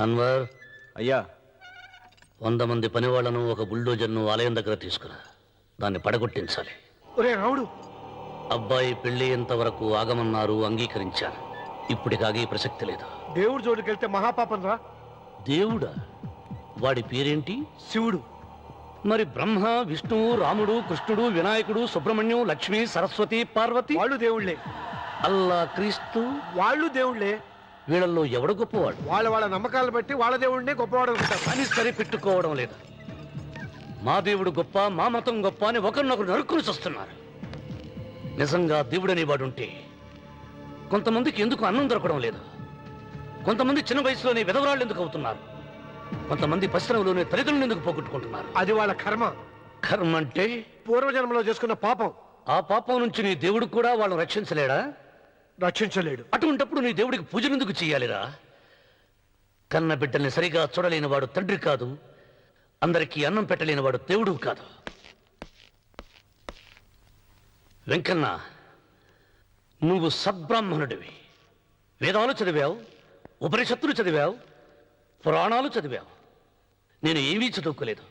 అన్వర్, అయ్యా 100 మంది పనివాళ్లను ఒక బుల్డోజర్ను ఆలయం దగ్గర తీసుకురా. దాన్ని పడగొట్టించాలి. ఒరే రావుడు, అబ్బాయి పెళ్లి ఎంతవరకు ఆగమన్నారు, అంగీకరించాను. ఇప్పటికి ఆగే ప్రసక్తి లేదు. దేవుడి జోలికెళ్తే మహాపాపం రా. దేవుడా? వాడి పేరేంటి? శివుడు. మరి బ్రహ్మ, విష్ణువు, రాముడు, కృష్ణుడు, వినాయకుడు, సుబ్రహ్మణ్యం, లక్ష్మి, సరస్వతి, పార్వతి వాళ్ళు దేవుళ్లే. అల్లా, క్రీస్తు వాళ్ళు దేవుళ్లే. వీళ్ళల్లో ఎవడు గొప్పవాడు? వాళ్ళ నమ్మకాలను బట్టి వాళ్ళ దేవుడినే గొప్పవాడు అనుకుంటారు. అని సరిపెట్టుకోవడం లేదు. మా దేవుడు గొప్ప, మా మతం గొప్ప అని ఒకరినొకరు నరుక్కుని చూస్తున్నారు. నిజంగా దేవుడనే వాడుంటే కొంతమందికి ఎందుకు అన్నం దొరకడం లేదు? కొంతమంది చిన్న వయసులోనే విధవరాళ్ళు ఎందుకు అవుతున్నారు? కొంతమంది పశ్చిమలోనే తల్లిదండ్రులు ఎందుకు పోగొట్టుకుంటున్నారు? అది వాళ్ళ కర్మ. కర్మ అంటే పూర్వజన్మలో చేసుకున్న పాపం. ఆ పాపం నుంచి నీ దేవుడు కూడా వాళ్ళని రక్షించలేడా? రక్షించలేడు. అటువంటప్పుడు నీ దేవుడికి పూజలు ఎందుకు చెయ్యాలిరా? కన్న బిడ్డల్ని సరిగా చూడలేని వాడు తండ్రి కాదు, అందరికీ అన్నం పెట్టలేని వాడు దేవుడు కాదు. వెంకన్న, నువ్వు సద్బ్రాహ్మణుడివి. వేదాలు చదివావు, ఉపనిషత్తులు చదివావు, పురాణాలు చదివావు. నేను ఏమీ చదువుకోలేదు.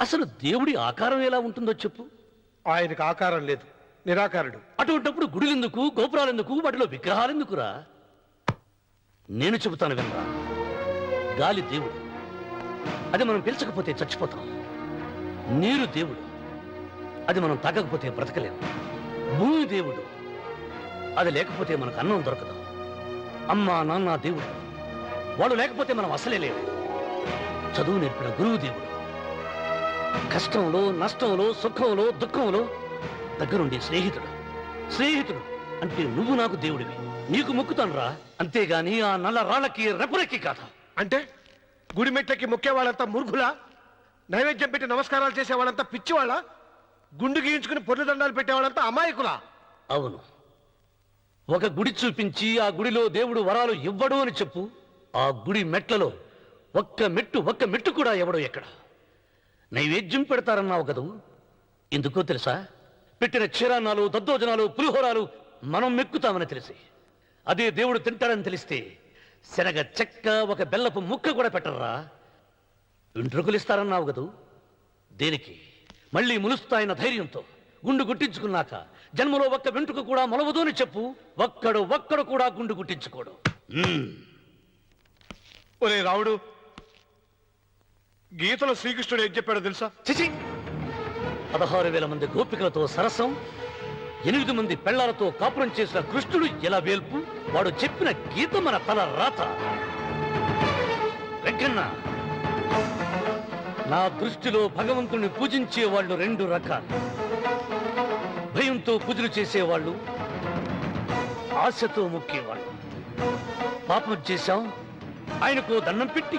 అసలు దేవుడి ఆకారం ఎలా ఉంటుందో చెప్పు. ఆయనకు ఆకారం లేదు, నిరాకారుడు. అటువంటిప్పుడు గుడులెందుకు, గోపురాలెందుకు, వాటిలో విగ్రహాలెందుకురా? నేను చెబుతాను వినరా. గాలి దేవుడు, అది మనం పీల్చకపోతే చచ్చిపోతాం. నీరు దేవుడు, అది మనం తాగకపోతే బ్రతకలేము. భూమి దేవుడు, అది లేకపోతే మనకు అన్నం దొరకదు. అమ్మ నాన్న దేవుడు, వాళ్ళు లేకపోతే మనం అసలే లేవు. చదువు నేర్పిన గురువు దేవుడు, కష్టంలో, నష్టంలో, సుఖంలో, దుఃఖంలో దగ్గరుండి స్నేహితుడు. స్నేహితుడు అంటే నువ్వు నాకు దేవుడివి. నీకు మొక్కుతాను రా, అంతేగాని ఆ నల్ల రాళ్ళకి రెపరెక్కి కాదు. అంటే గుడి మెట్లకి మొక్కే వాళ్ళంతా మూర్ఖులా? నైవేద్యం పెట్టి నమస్కారాలు చేసే వాళ్ళంతా పిచ్చివాళ్ళ? గుండు గీయించుకుని పొర్లు దండాలు పెట్టేవాళ్ళంతా అమాయకులా? అవును. ఒక గుడి చూపించి ఆ గుడిలో దేవుడు వరాలు ఇవ్వడు అని చెప్పు. ఆ గుడి మెట్లలో ఒక్క మెట్టు కూడా ఎవడో ఎక్కడ. నైవేద్యం పెడతారన్నావు కదూ, ఎందుకో తెలుసా? పెట్టిన క్షీరాన్నాలు, దద్దోజనాలు, పులిహోరాలు మనం మెక్కుతామని తెలిసి, అదే దేవుడు తింటాడని తెలిస్తే శనగ చెక్క, ఒక బెల్లపు ముక్క కూడా పెట్టర్రా. వెంట్రుకలిస్తారన్నావు కదూ, దేనికి? మళ్ళీ ములుస్తాయన్న ధైర్యంతో. గుండు గుట్టించుకున్నాక జన్మలో ఒక్క వెంట్రుక కూడా మొలవదు అని చెప్పు. ఒక్కడు కూడా గుండు గుట్టించుకోడు. ఒరే రావుడు, గీతలో శ్రీకృష్ణుడు ఏం చెప్పాడో తెలుసా? చిచి! 16,000 మంది గోపికలతో సరసం, 8 మంది పెళ్లాలతో కాపురం చేసిన కృష్ణుడు ఎలా వేల్పు? వాడు చెప్పిన గీత మన తల రాత. వెంకన్న, నా దృష్టిలో భగవంతుని పూజించే వాళ్ళు 2 రకాలు. భయంతో పూజలు చేసేవాళ్ళు, ఆశతో మొక్కేవాళ్ళు. పాపం చేశాం, ఆయనకు దండం పెట్టి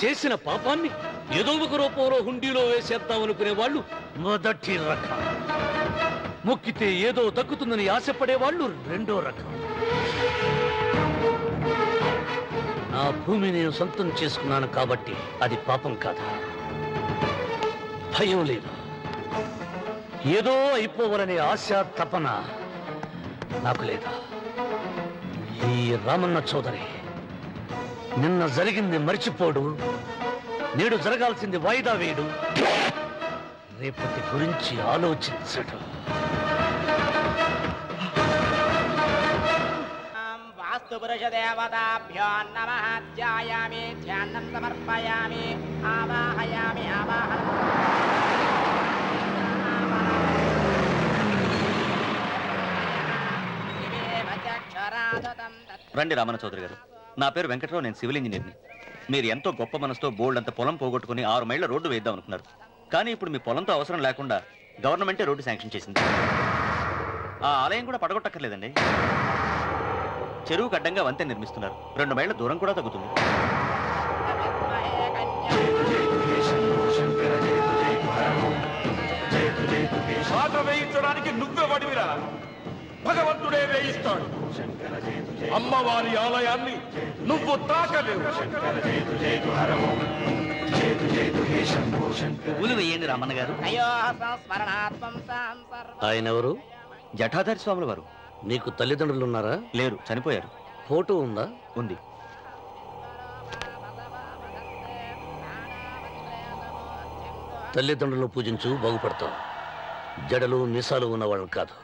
చేసిన పాపాన్ని ఏదో ఒక రూపంలో హుండీలో వేసేద్దామనుకునే వాళ్ళు మొదటి రకం. మొక్కితే ఏదో దక్కుతుందని ఆశపడేవాళ్ళు 2వ రకం. నా భూమి నేను సొంతం చేసుకున్నాను కాబట్టి అది పాపం కాదా? భయం లేదు, ఏదో అయిపోవాలనే ఆశ, తపన నాకు లేదా? ఈ రామన్న చౌదరి నిన్న జరిగింది మర్చిపోడు, నేడు జరగాల్సింది వాయిదా వేయడు, రేపటి గురించి ఆలోచించడు. వాస్తు పురుష దేవతాభ్యో నమః. ధ్యాయామి, ధ్యానం సమర్పయామి, ఆవాహయామి, రండి రామన్న చౌదరి గారు. నా పేరు వెంకటరావు, నేను సివిల్ ఇంజనీర్ని. మీరు ఎంతో గొప్ప మనసుతో బోల్డ్ అంత పొలం పోగొట్టుకుని 6 మైళ్ళ రోడ్డు వేద్దాం అనుకున్నారు. కానీ ఇప్పుడు మీ పొలంతో అవసరం లేకుండా గవర్నమెంటే రోడ్డు శాంక్షన్ చేసింది. ఆ ఆలయం కూడా పడగొట్టక్కర్లేదండి. చెరువుకు అడ్డంగా వంతెన నిర్మిస్తున్నారు. 2 మైళ్ళ దూరం కూడా తగ్గుతుంది. పాట వేయించడానికి నువ్వే వడివిరా, భగవంతుడే వేయిస్తాడు. అమ్మవారి ఆలయాన్ని నువ్వు తాకలేవు. పూలు వేయండి రామన్న గారు. ఆయన ఎవరు? జటాధారి స్వాముల వారు. నీకు తల్లిదండ్రులు ఉన్నారా? లేరు, చనిపోయారు. ఫోటో ఉందా? ఉంది. తల్లిదండ్రులను పూజించు, బాగుపడతావు. జడలు మీసాలు ఉన్నవాళ్ళని కాదు.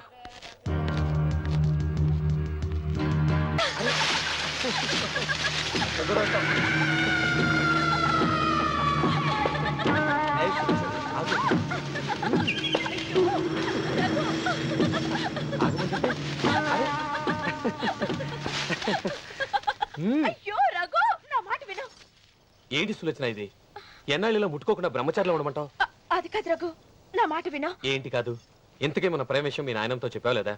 అయ్యో రఘు, నా మాట విను. ఏంటి సులోచన ఇది? ఎన్నాళ్ళలో ముట్టుకోకుండా బ్రహ్మచారిలో ఉండమంటావు? అది కాదు రఘు, నా మాట విను. ఏంటి కాదు? ఇంతకీ మన ప్రేమ విషయం మీ నాయనంతో చెప్పావు లేదా?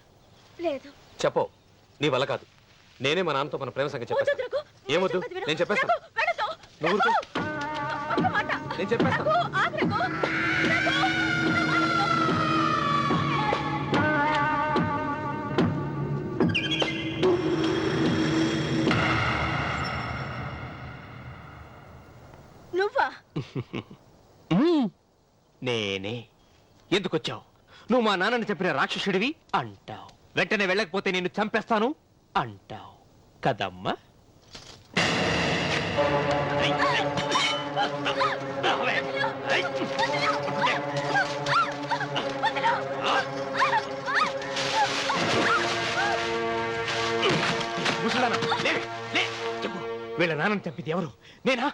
లేదు. చెప్పవు. నీ వల్ల కాదు. నేనే మా నాన్నతో మన ప్రేమ సంగతి వద్దు చెప్పేస్తాను. రఘు, ఏమొద్దు? చెప్పేది విను. నేను చెప్పేస్తాను. రఘు, వెళ్ళొద్దు. నువ్వు ఊరుకో. ఒక్క మాట. నేను చెప్పేస్తాను. రఘు, ఆగు రఘు. రఘు, నా మాట విను. నువ్వా? నేనే. ఎందుకొచ్చావు? నువ్వు మా నాన్నని చెప్పిన రాక్షసుడివి అంటావు. వెంటనే వెళ్ళకపోతే నిన్ను చంపేస్తాను అంటావు కదమ్మా. ముసలానా, లే, లే, చెప్పు. వీళ్ళ నాన్నని చంపింది ఎవరు? నేనా?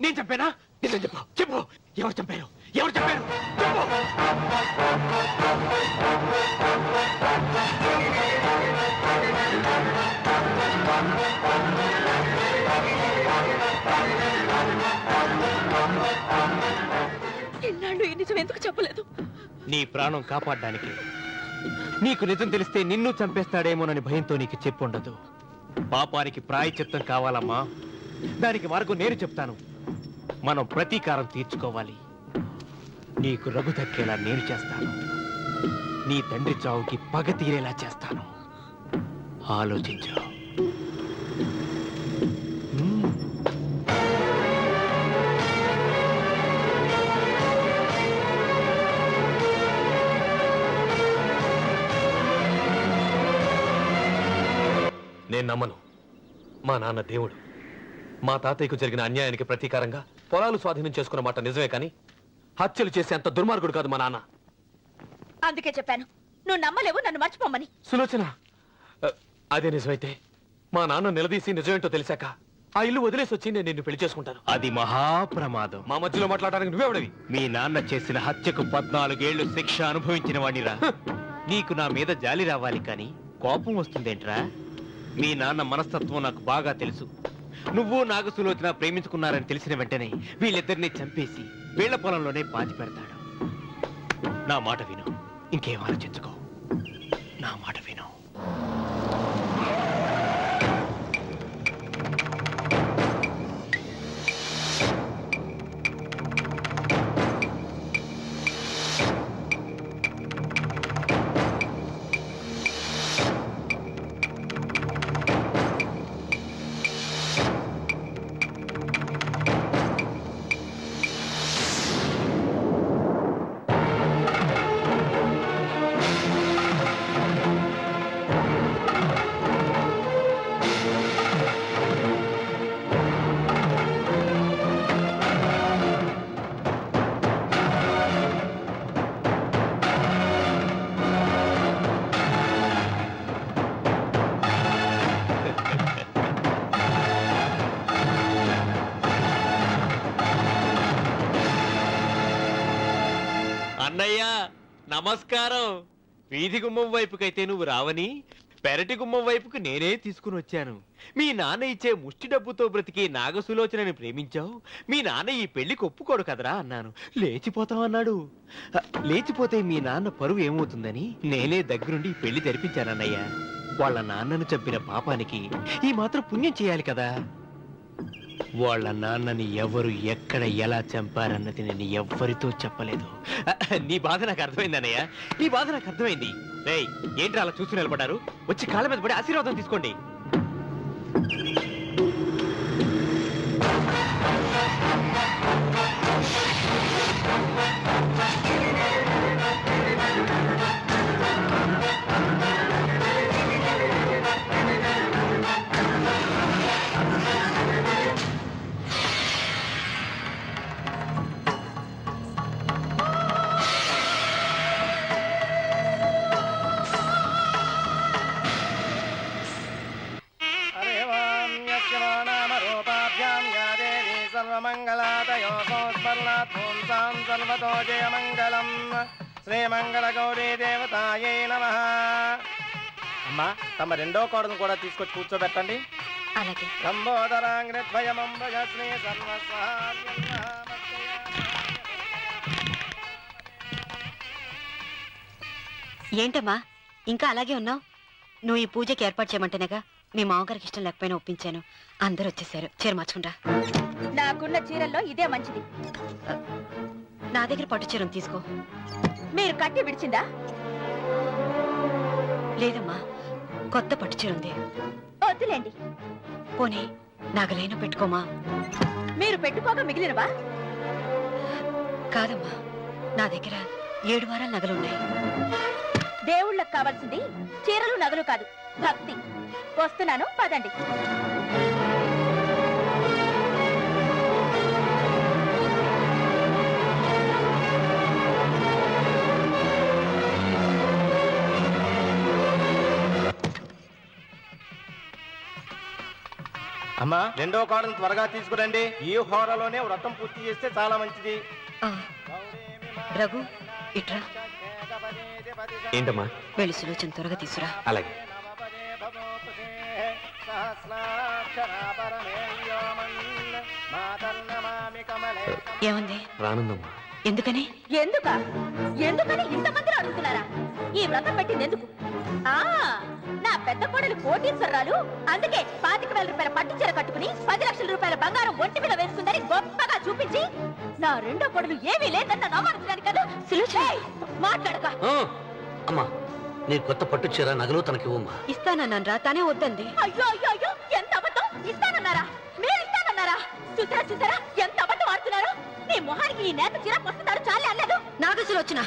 నేను చంపానా? నిజం చెప్పు, చెప్పు. ఎవరు చంపారు? ఎవరు చంపారు? చెప్పు. ఇన్నాళ్ళు ఈ నిజం ఎందుకు చెప్పలేదు? నీ ప్రాణం కాపాడడానికి. నీకు నిజం తెలిస్తే నిన్ను చంపేస్తాడేమోనని భయంతో నీకు చెప్పుండదు. పాపానికి ప్రాయశ్చిత్తం కావాలమ్మా. దానికి మార్గం నేను చెప్తాను. మనం ప్రతీకారం తీర్చుకోవాలి. నీకు రఘు దక్కేలా నేను చేస్తాను. నీ తండ్రి చావుకి పగ తీరేలా చేస్తాను. ఆలోచించు. నేను నమ్మను. మా నాన్న దేవుడు. మా తాతయ్యకు జరిగిన అన్యాయానికి ప్రతీకారంగా పొలాలు స్వాధీనం చేసుకున్న మాట నిజమే, కానీ హత్యలు చేసే అంత దుర్మార్గుడు కాదు మా నాన్న. అందుకే చెప్పాను, నువ్వు నమ్మలేవు, నన్ను మర్చిపోమని. సులోచన, అదే నిజమైతే మా నాన్న నిలదీసి నిజమేంటో తెలిసాక ఆ ఇల్లు వదిలేసి వచ్చి నేను నిన్ను పెళ్లి చేసుకుంటాను. అది మహాప్రమాదం. మా మధ్యలో మాట్లాడడానికి నువ్వెవడివి? మీ నాన్న చేసిన హత్యకు 14 ఏళ్లు శిక్ష అనుభవించిన వాడిరా. నీకు నా మీద జాలి రావాలి కానీ కోపం వస్తుందేంట్రా? మీ నాన్న మనస్తత్వం నాకు బాగా తెలుసు. నువ్వు నాగసులోచన ప్రేమించుకున్నారని తెలిసిన వెంటనే వీళ్ళిద్దరిని చంపేసి వీళ్ల పొలంలోనే పాతి పెడతాడు. నా మాట విను, ఇంకేం ఆలోచించుకో. నా మాట విను. అన్నయ్య నమస్కారం. వీధి గుమ్మం వైపుకైతే నువ్వు రావని పెరటి గుమ్మం వైపుకు నేనే తీసుకుని వచ్చాను. మీ నాన్న ఇచ్చే ముష్టి డబ్బుతో బ్రతికి నాగసులోచనని ప్రేమించావు. మీ నాన్న ఈ పెళ్లికి ఒప్పుకోడు కదరా అన్నాను. లేచిపోతావు అన్నాడు. లేచిపోతే మీ నాన్న పరువు ఏమవుతుందని నేనే దగ్గరుండి ఈ పెళ్లి జరిపించానన్నయ్య. వాళ్ళ నాన్నను చంపిన పాపానికి ఈ మాత్రం పుణ్యం చేయాలి కదా. వాళ్ళ నాన్నని ఎవరు ఎక్కడ ఎలా చంపారన్నది నేను ఎవ్వరితో చెప్పలేదు. నీ బాధ నాకు అర్థమైంది అన్నయ్య, నీ బాధ నాకు అర్థమైంది. రేయ్, ఏంటి అలా చూస్తూ నిలబడ్డారు? వచ్చి కాళ్ళ మీద పడి ఆశీర్వాదం తీసుకోండి. లోకానాం సర్వతో జయమంగళం శ్రీమంగళగౌరీ దేవతాయై నమః. అమ్మా తమ రెండో కోడను కూడా తీసుకొచ్చి కూర్చోబెట్టండి. అలాగే. లంబోదరాంగ్రద్వయమంబజ శ్రీ ఏంటమ్మా ఇంకా అలాగే ఉన్నావు? నువ్వు ఈ పూజకి ఏర్పాటు చేయమంటేనేగా మీ మామగారికి ఇష్టం లేకపోయినా ఒప్పించాను. అందరూ వచ్చేసారు. చీర మార్చుకుంటా. నాకున్న చీరల్లో ఇదే మంచిది. నా దగ్గర పట్టు చీరను తీసుకో. మీరు కట్టి విడిచిందా? లేదమ్మా, కొత్త పట్టు చీర ఉంది. వద్దులేండి. పోనీ నాగలైనా పెట్టుకోమా. మీరు పెట్టుకోక మిగిలినవా? కాదమ్మా, నా దగ్గర 7 వారాల నగలున్నాయి. దేవుళ్ళకి కావాల్సింది చీరలు నగలు కాదు, భక్తి. వస్తున్నాను, పదండి. అమ్మా రెండో కోడను త్వరగా తీసుకురండి. ఈ హోరలోనే వ్రతం పూర్తి చేస్తే చాలా మంచిది. రఘు ఇట్రా. ఏంటమ్మా? వెళ్ళి సులోచన త్వరగా తీసురా. అలాగే. ఏమంది? రానుందమ్మా. ఎందుకని? ఎందుకని ఇంతమంది అడుగుతున్నారా? ఈ వ్రతం పెట్టింది ఎందుకు? నా పెద్ద కోడలు కోటీశ్వరరాలు, అందుకే 25,000 రూపాయల పట్టు చీర కట్టుకుని 10 లక్షల రూపాయల బంగారం ఒంటి మీద వేస్తుందని గొప్పగా చూపించి నా రెండో కోడలు ఏమీ లేదన్న నమ్మకం కదా. మాట్లాడక. అమ్మా, నీ కొత్త పట్టు చీర నగలు తనకి ఇవ్వమ్మా. ఇస్తానన్నారా? తానే వద్దంది. అయ్యో అయ్యో అయ్యో, ఎంత అబద్ధం! ఇస్తానన్నారా? మీరు ఇస్తానన్నారా? చూసారా ఎంత అబద్ధం ఆడుతున్నారు? నీ మొహానికి ఈ నేత చీర వస్తున్నారు చాలే అన్నదు. నాగసులోచన,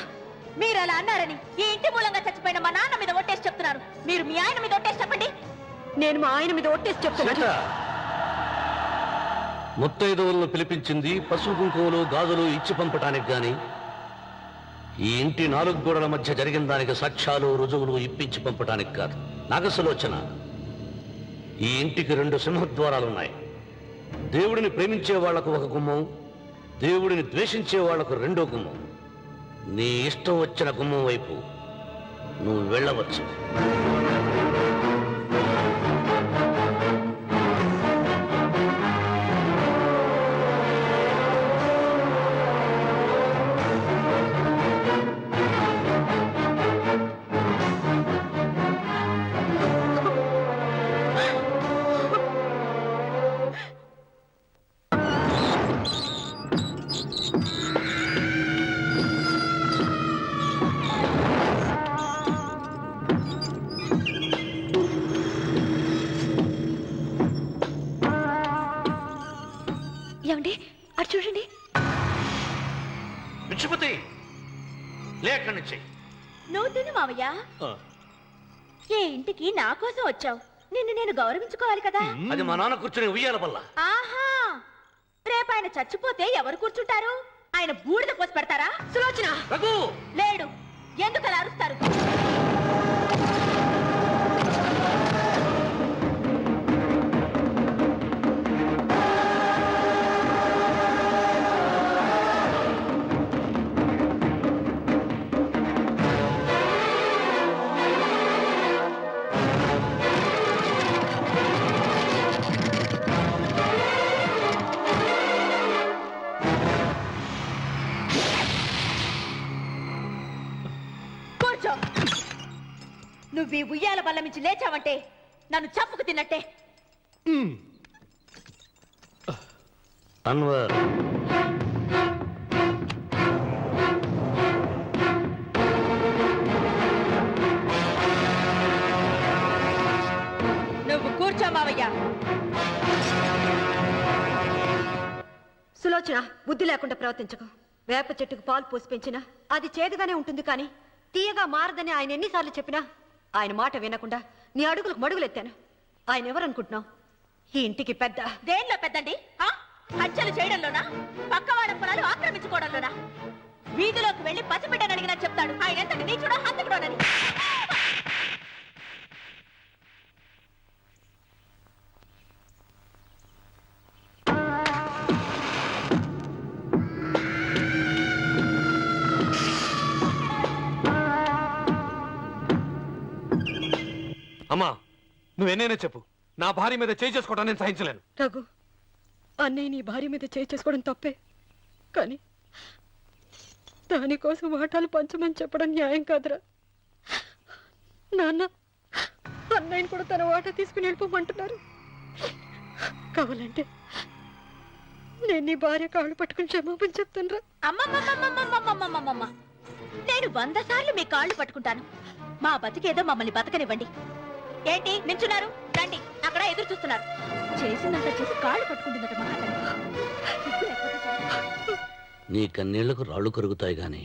మీరు అలా అన్నారని ఈ ఇంటి మూలంగా చచ్చిపోయిన మా నాన్న మీద ఒట్టేసి చెప్తున్నారు. మీరు మీ ఆయన మీద ఒట్టేసి చెప్పండి. నేను మా ఆయన మీద ఒట్టేసి చెప్తున్నా. ముత్తైదువులను పిలిపించింది పసుపు కుంకుమలు గాజులు ఇచ్చి పంపటానికి గాని, ఈ ఇంటి 4 గోడల మధ్య జరిగిన దానికి సాక్ష్యాలు రుజువులు ఇప్పించి పంపటానికి కాదు. నాగసులోచన, ఈ ఇంటికి 2 సింహద్వారాలున్నాయి. దేవుడిని ప్రేమించే వాళ్లకు ఒక గుమ్మం, దేవుడిని ద్వేషించే వాళ్లకు 2వ గుమ్మం. నీ ఇష్టం వచ్చిన గుమ్మం వైపు నువ్వు వెళ్ళవచ్చు. ఏమండి, అటు చూడండి. విచ్చిపోతే లేక్కడి నుంచి. నువ్వు తిను మావయ్య. ఏ ఇంటికి నా కోసం వచ్చావు, నిన్ను నేను గౌరవించుకోవాలి కదా. అది మా నాన్న కూర్చుని ఉయ్యాల వల్ల. ఆహా, రేపు ఆయన చచ్చిపోతే ఎవరు కూర్చుంటారు? ఆయన బూడిద పోసి పెడతారా? సులోచన రఘు లేడు. ఎందుకు అలా అరుస్తారు? నువ్వు ఈ ఉయ్యాల బల్ల నుంచి లేచావంటే నన్ను చంపుకు తిన్నట్టే. అన్వర్, నువ్వు కూర్చో మావయ్య. సులోచన, బుద్ధి లేకుండా ప్రవర్తించకు. వేప చెట్టుకు పాలు పోసి పెంచినా అది చేదుగానే ఉంటుంది, కానీ తీయగా మారదని ఆయన ఎన్నిసార్లు చెప్పినా ఆయన మాట వినకుండా నీ అడుగులకు మడుగులెత్తాను. ఆయన ఎవరనుకుంటున్నావు? ఈ ఇంటికి పెద్ద. దేనిలో పెద్దండి? హత్యలు చేయడంలోనా? పక్కవాడ పొలాలు ఆక్రమించుకోవడంలోనా? వీధిలోకి వెళ్లి పసిబిడ్డని అడిగినా చెప్తాడు ఆయన ఎంతటి నీచుడో హంతకుడోనని. అమ్మా నువ్వెన్నైనా చెప్పు, నా భార్య మీద చేయి చేసుకోవడం నేను సహించలేను. రఘు, అన్నయ్య నీ భార్య మీద చేయి చేసుకోవడం తప్పే, కానీ దానికోసం వాటాలు పంచమని చెప్పడం న్యాయం కాదురా. నాన్న అన్నయ్యని కూడా తన వాటా తీసుకుని వెళ్ళిపోమంటున్నారు. కావాలంటే నేను నీ భార్య కాళ్ళు పట్టుకుని క్షమాపణ చెప్తాను రా. అమ్మమ్మమ్మమ్మమ్మమ్మమ్మమ్మమ్మ, నేను 100 సార్లు మీ కాళ్ళు పట్టుకుంటాను. మా బతికేదో మమ్మల్ని బతకనివ్వండి. ఏంటి నించున్నారు? రండి, అక్కడ ఎదురు చూస్తున్నారు. చేసినంత చేసి కాళ్ళు పట్టుకుంటుందట మహాతల్లి. నీ కన్నీళ్లకు రాళ్ళు కరుగుతాయి గాని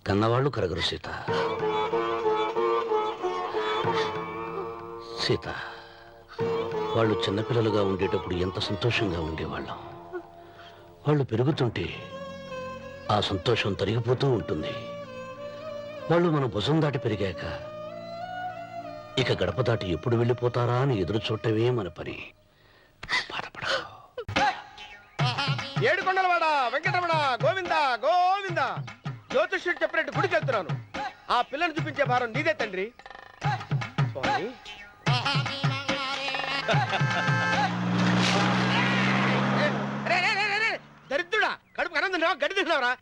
కన్నవాళ్ళు కరగరు సీత. సీత, వాళ్ళు చిన్నపిల్లలుగా ఉండేటప్పుడు ఎంత సంతోషంగా ఉండేవాళ్ళం. వాళ్ళు పెరుగుతుంటే ఆ సంతోషం తరిగిపోతూ ఉంటుంది. వాళ్ళు మన భుజం దాటి పెరిగాక ఇక గడప దాటి ఎప్పుడు వెళ్ళిపోతారా అని ఎదురు చూడటమే మన పని. బాధపడ. ఏడుకొండలవాడ వెంకటరమణ గోవింద గోవింద. జ్యోతిష్యుడు చెప్పినట్టు గుడికి వెళ్తున్నాను. ఆ పిల్లను చూపించే భారం నీదే తండ్రి. స్వామి, దరిద్రుడా, కడుపు అన్నం తిన్నావా, గడ్డి తిన్నావరా?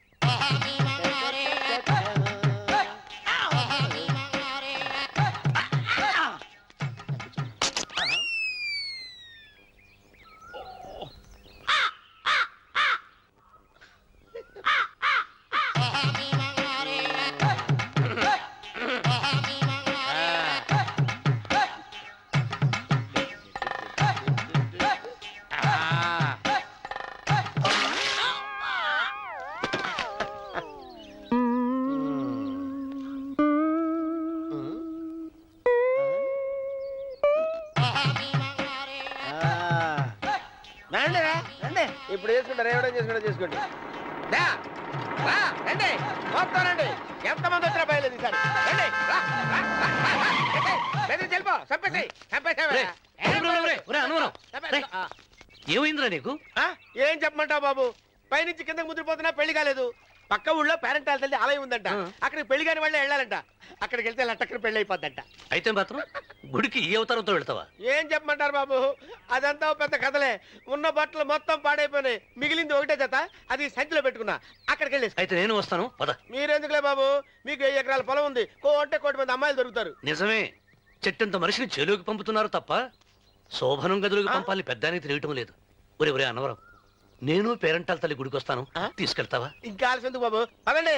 ఇప్పుడు చేసుకుంటారు, ఏమైనా చేసుకోండి. రండి, వస్తానండి. ఎంతమంది వచ్చినా బయలుదేరి సార్. రండి, చెల్పో చంపేసి ఏమైందిరా నీకు? ఏం చెప్పమంటావు బాబు? పైనుంచి కిందకు ముద్రపోతున్నా పెళ్లి కాలేదు. పక్క ఊళ్ళో పేరెంటాల తల్లి ఆలయం ఉందంట. అక్కడికి పెళ్లి కాని వాళ్ళే వెళ్ళాలంట. అక్కడికి వెళ్తే లట్టక్కన పెళ్లి అయిపోద్దంట. అయితే మాత్రం గుడికి ఈ అవతారంతో వెళ్తావా? ఏం చెప్పమంటారు బాబు, అదంతా పెద్ద కథలే. ఉన్న బట్టలు మొత్తం పాడైపోయినాయి. మిగిలింది ఒకటే జత, అది సంచిలో పెట్టుకున్నా. అక్కడికి వెళ్ళేసి. అయితే నేను వస్తాను, పద. మీరెందుకులే బాబు, మీకు 10 ఎకరాల పొలం ఉంది. కోటి మంది అమ్మాయిలు దొరుకుతారు. నిజమే, చెట్టంత మనిషిని చేలోకి పంపుతున్నారు తప్ప శోభనం గదులకు పంపాలని పెద్దానికి తెలియటం లేదు. ఒరే అన్నవరం, నేను పేరెంటాల తల్లి గుడికి వస్తాను, తీసుకెళ్తావా? ఇంకా ఆలస్యం ఎందుకు బాబు, పదండి.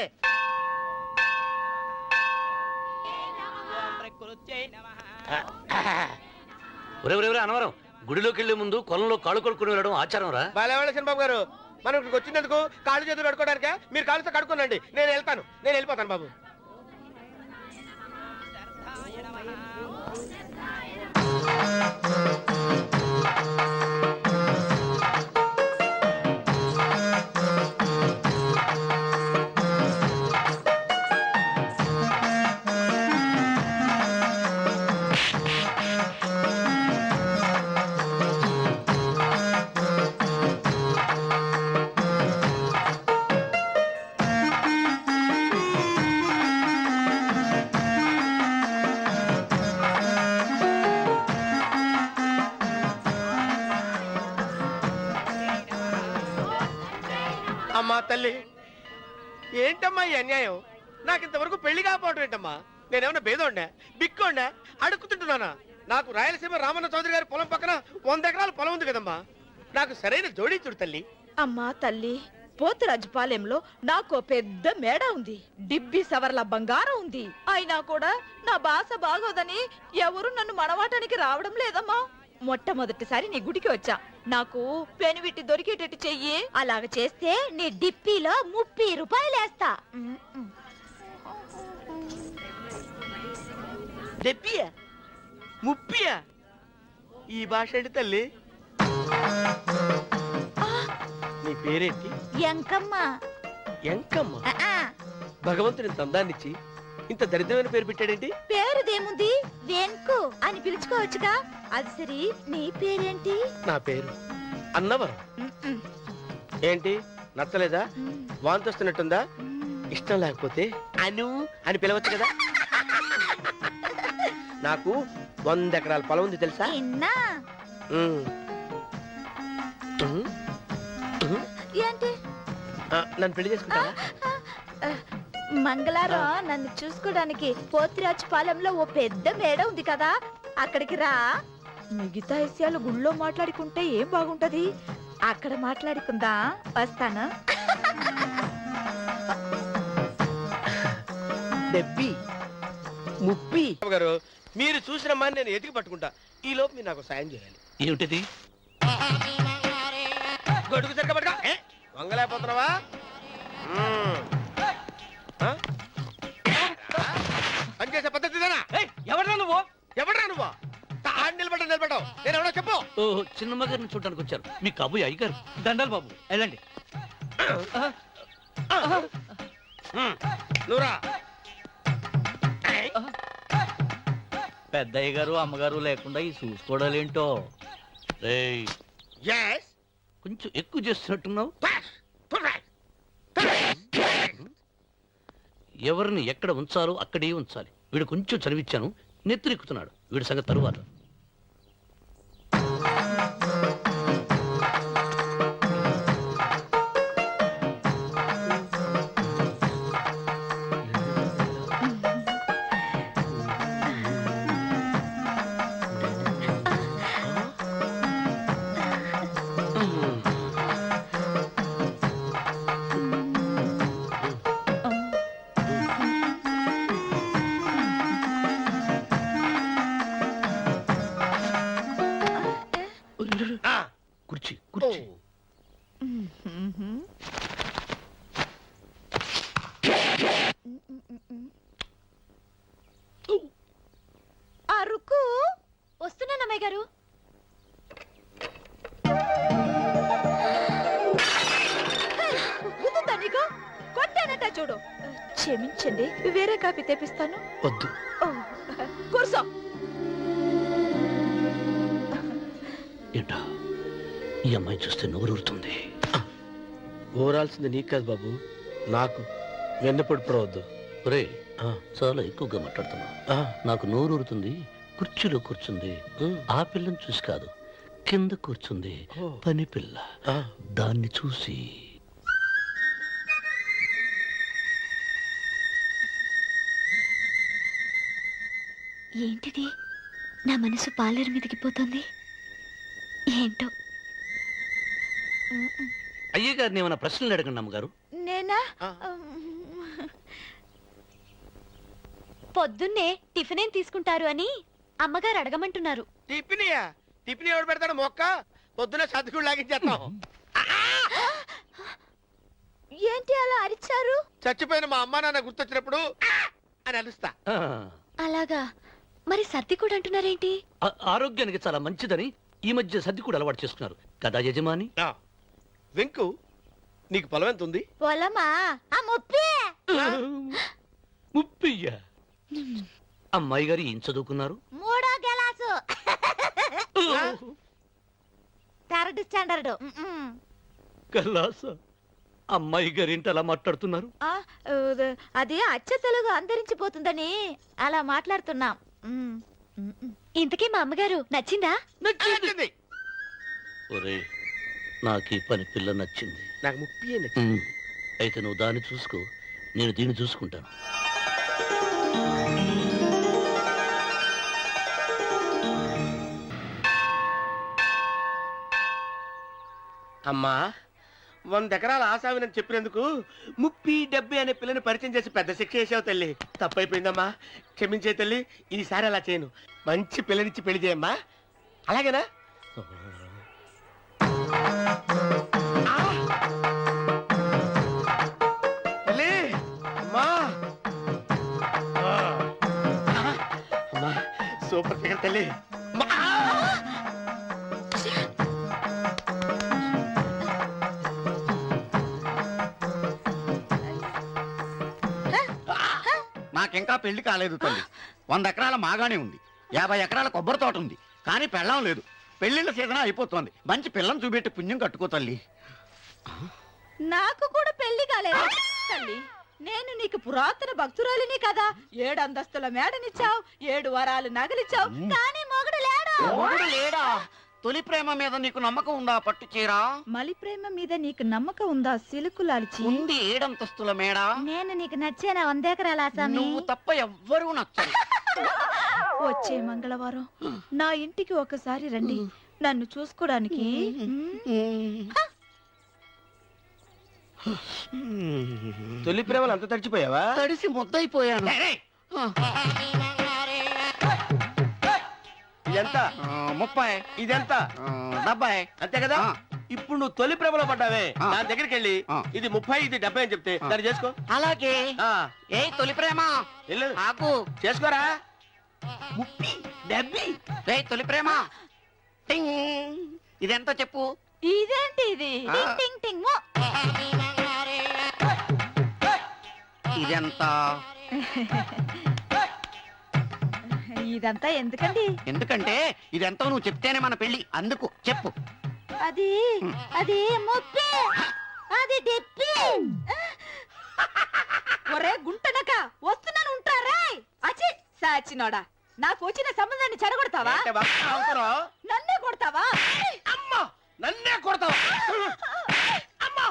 ఒరే అన్నవరం, గుడిలోకి వెళ్లే ముందు కొలంలో కాళ్ళు కొడుకుని వెళ్ళడం ఆచారం రా. బాలేవాళ్ళ చంద్రబాబు గారు, మనం ఇక్కడికి వచ్చినందుకు కాళ్ళు చేతులు కడుక్కోవడానికే. మీరు కాళ్ళతో కడుక్కోనండి, నేను వెళ్తాను. నేను వెళ్ళిపోతాను బాబు. అమ్మా తల్లి, ఏంటమ్మా ఈ అన్యాయం? నాకు ఇంతవరకు పెళ్లి కాకపోవడం ఏంటమ్మా? నేనేమన్నా బేదోండా, బిక్కోండా, అడుక్కుతుంటున్నానా? నాకు రాయలసీమ రామన్న చౌదరి గారి పొలం పక్కన 100 ఎకరాల పొలం ఉంది కదమ్మా. నాకు సరైన జోడీ చూడు తల్లి. అమ్మా తల్లి, పోతురాజుపాలెంలో నాకు పెద్ద మేడ ఉంది. డిబ్బి సవర్ల బంగారం ఉంది. అయినా కూడా నా భాష బాగోదని ఎవరు నన్ను మనవాటానికి రావడం లేదమ్మా. మొట్టమొదటిసారి నీ గుడికి వచ్చా. నాకు పెనువిట్టి దొరికేటట్టు చెయ్యి. అలాగ చేస్తే నీ డిప్పీలో 30 రూపాయలు వేస్తా. డెబ్బియా, 30? ఈ భాష ఏంటి తల్లి? నీ పేరేంటి? ఎంకమ్మ. ఎంకమ్మ? భగవంతుని తందాన్నిచ్చి ఇంత దరిద్రమైన పేరు పెట్టాడేంటి? పేరుదేముంది, వెంకు అని పిలుచుకోవచ్చుగా. అది సరి, నీ పేరేంటి? నా పేరు అన్నవరం. ఏంటి నచ్చలేదా? వాంతి వస్తున్నట్టుందా? ఇష్టం లేకపోతే అను అని పిలవచ్చు కదా. నాకు 100 ఎకరాల పొలం ఉంది తెలుసా? ఉమ్. ఉమ్. ఉమ్. ఏంటి నన్ను పెళ్లి చేసుకుంటావా? మంగళారం నన్ను చూసుకోవడానికి పోతిరాజు పాలెంలో ఓ పెద్ద మేడ ఉంది కదా, అక్కడికి రా. మిగతా విషయాలు గుళ్ళో మాట్లాడుకుంటే ఏం బాగుంటది, అక్కడ మాట్లాడుకుందా. వస్తాను. డెబ్బి ముప్పి గారు, మీరు చూసినమ్మా నేను ఎతికి పట్టుకుంటా. ఈ లోపు మీరు నాకు సాయం చేయాలి. ఏమిటిది? గొడుగు సరిగ్గా పట్టుకో. వంగలేకపోతున్నావా? పనిచేసే పద్ధతి ఎవరా నువ్వు? నిలబడ్డావు నేను ఎవడో చెప్పు. ఓ చిన్నమ్మ గారిని చూడడానికి వచ్చారు. మీ కాబోయే అయ్యగారు. దండాలు బాబు, వెళ్ళండి. నువ్వురా. పెద్దయ్య గారు అమ్మగారు లేకుండా ఈ చూసుకోవడాలేంటో. కొంచెం ఎక్కువ చేస్తున్నట్టున్నావు. ఎవరిని ఎక్కడ ఉంచాలో అక్కడే ఉంచాలి. వీడు కొంచెం చదివిచ్చాను, నెత్తిరెక్కుతున్నాడు. వీడి సంగతి తరువాత. కుర్చీ కుర్చీ. అరుకు వస్తున్నానమ్మాయి గారు. నీకు కొట్టానట చూడు. క్షమించండి, వేరే కాపీ తెప్పిస్తాను. వద్దు. కూర్చో. ఏంటా ఈ అమ్మాయి చూస్తే నోరూరుతుంది. ఊరాల్సింది నీకు కాదు బాబు, నాకు. వెన్నపొడి పడవద్దు. ఒరే, చాలా ఎక్కువగా మాట్లాడుతున్నా. నాకు నోరూరుతుంది. కుర్చీలో కూర్చుంది. ఆ పిల్లని చూసి కాదు, కింద కూర్చుంది పని పిల్ల. దాన్ని చూసి. ఏంటిది? నా మనసు పాలేరు మీదకి పోతుంది. ఏంటో. అయ్యగారిని ఏమైనా ప్రశ్నలు అడగండి అమ్మగారు. నేనా? పొద్దున్నే టిఫిన్ ఏం తీసుకుంటారు అని అమ్మగారు అడగమంటున్నారు. టిఫినియా? టిఫిన్ ఎవడు పెడతాడు మొక్క? పొద్దునే సర్దుకుడు లాగించేస్తాం. ఏంటి అలా అరిచారు? చచ్చిపోయిన మా అమ్మ నాన్న గుర్తొచ్చినప్పుడు అని అలుస్తా. అలాగా? మరి సర్ది కూడా అంటున్నారేంటి? ఆరోగ్యానికి చాలా మంచిదని ఈ మధ్య సర్ది కూడా అలవాటు చేసుకున్నారు కదా యజమాని. వెంకు, నీకు పొలం ఎంత ఉంది? పొలమా? ముప్పయ్యా? అమ్మాయి గారు ఏం చదువుకున్నారు? 3వ క్లాసు, 3rd స్టాండర్డ్. కలాస. అమ్మాయి గారు ఏంటి అలా మాట్లాడుతున్నారు? అది అచ్చ తెలుగు అంతరించిపోతుందని అలా మాట్లాడుతున్నాం. ఇంతకీ మా అమ్మగారు నచ్చిందా? నచ్చింది. ఒరే, నాకు ఈ పని పిల్ల నచ్చింది. నాకు 30 నచ్చింది. అయితే నువ్వు దాన్ని చూసుకో, నేను దీన్ని చూసుకుంటాను. అమ్మా, 100 ఎకరాల ఆసావినని చెప్పినందుకు 30-70 అనే పిల్లని పరిచయం చేసి పెద్ద శిక్ష చేసావు తల్లి. తప్పైపోయిందమ్మా, క్షమించే తల్లి. ఈసారి అలా చేయను. మంచి పిల్లనిచ్చి పెళ్లి చేయమ్మా. అలాగేనా? తల్లి, అమ్మా. అమ్మా, సూపర్ ఫిగర్ తల్లి. నాకింకా పెళ్లి కాలేదు తల్లి. 100 ఎకరాల మాగానే ఉంది, 50 ఎకరాల కొబ్బరి తోట ఉంది, కానీ పెళ్ళం లేదు. పెళ్లిళ్ళ సీజన్ అయిపోతుంది. మంచి పిల్లని చూపెట్టి పుణ్యం కట్టుకో తల్లి. నాకు కూడా పెళ్లి కాలేదు తల్లి. నేను నీకు పురాతన భక్తురాలిని కదా 7 అంతస్తుల మేడనిచ్చావు 7 వరాలు నగలిచ్చావు కానీ మొగుడు లేడు. మొగుడు లేడా? తొలి ప్రేమ మీద నీకు నమ్మకం ఉందా పట్టు చీర? మలి ప్రేమ మీద నీకు నమ్మకం ఉందా సిలుకులాల్చి? ఉంది 7 అంతస్తుల మేడ. నేను నీకు నచ్చానా 100 ఎకరాల ఆసామి? నువ్వు తప్ప ఎవ్వరూ నచ్చరు. వచ్చే మంగళవారం నా ఇంటికి ఒకసారి రండి నన్ను చూసుకోవడానికి. తొలి ప్రేమలు అంత తడిచిపోయావా? తడిసి ముద్దయిపోయాను. ఇదెంత? 30. ఇదెంత? 70. అంతే కదా? ఇప్పుడు నువ్వు తొలి ప్రేమలో పడ్డావే, ఆ. దాని దగ్గరికి వెళ్ళి ఆ. ఇది 30 ఇది 70 అని చెప్తే దాన్ని చేసుకో. అలాగే. ఆ, ఏ తొలి ప్రేమ వెళ్ళు ఆకు. చేసుకోరా. 30, 70. ఏ తొలి ప్రేమ టింగ్. ఇదెంత చెప్పు? ఇదేంటి ఇది? ఆ. టింగ్ టింగ్ టింగ్ మో. ఇదెంత? ఇదంతా ఎందుకండి? ఎందుకంటే ఇదెంతో నువ్వు చెప్తేనే మన పెళ్లి. అందుకు చెప్పు. అది అది ముప్పి అది డిప్పి. ఒరే గుంటనక వస్తున్నాను ఉంటారా? అచ్చి సాచినోడా నాకు వచ్చిన సంబంధాన్ని చెడగొడతావా? అంటే బాగా అవసరం. నన్నే కొడతావా? అమ్మా, నన్నే కొడతావా? అమ్మా,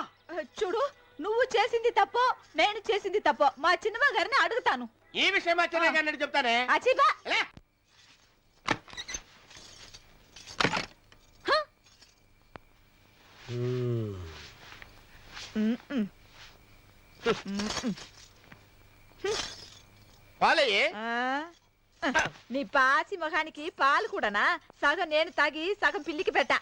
చూడు నువ్వు చేసింది తప్పో నేను చేసింది తప్పో మా చిన్నమ్మ గారిని అడుగుతాను. ఈ విషయం వచ్చే కానీ చెప్తానే. అచిబా లే. పాలయ్యే. నీ పాసి మొహానికి పాలు కూడానా? సగం నేను తాగి సగం పిల్లికి పెట్టా.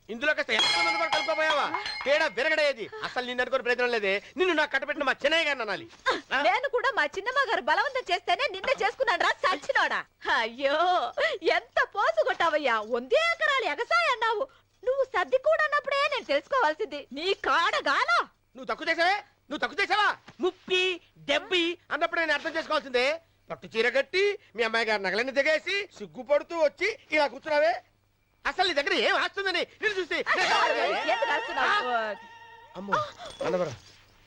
ఇందులో కాస్త ఎంతమంది కూడా కలుపుకోపోయావా? తేడా విరగడేది. అసలు నిన్ను అనుకుని ప్రయత్నం లేదే. నిన్ను నాకు కట్టబెట్టిన మా చెన్నయ్య గారిని అనాలి. నేను కూడా మా చిన్నమ్మ గారు బలవంతం చేస్తేనే నిన్నే చేసుకున్నాడు రా సచ్చినోడా. అయ్యో ఎంత పోసు కొట్టావయ్యా. 100 ఎకరాలు ఎగసాయి అన్నావు. నువ్వు సర్ది కూడా అన్నప్పుడే నేను తెలుసుకోవాల్సింది. నీ కాడగానా? నువ్వు తక్కువ చేసావే, నువ్వు తక్కువ చేసావా? 30, 70 అన్నప్పుడు నేను అర్థం చేసుకోవాల్సిందే. పట్టు చీర కట్టి మీ అమ్మాయి గారి నగలన్నీ దిగేసి సిగ్గుపడుతూ వచ్చి ఇలా కూర్చున్నావే. అసలు నీ దగ్గర ఏం వస్తుందని నేను చూసి. ఎందుకు అరుస్తున్నావు? అమ్మో అన్నవరం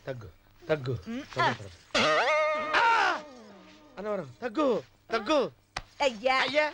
తగ్గు తగ్గు. అన్నవరం తగ్గు తగ్గు. అయ్యా అయ్యా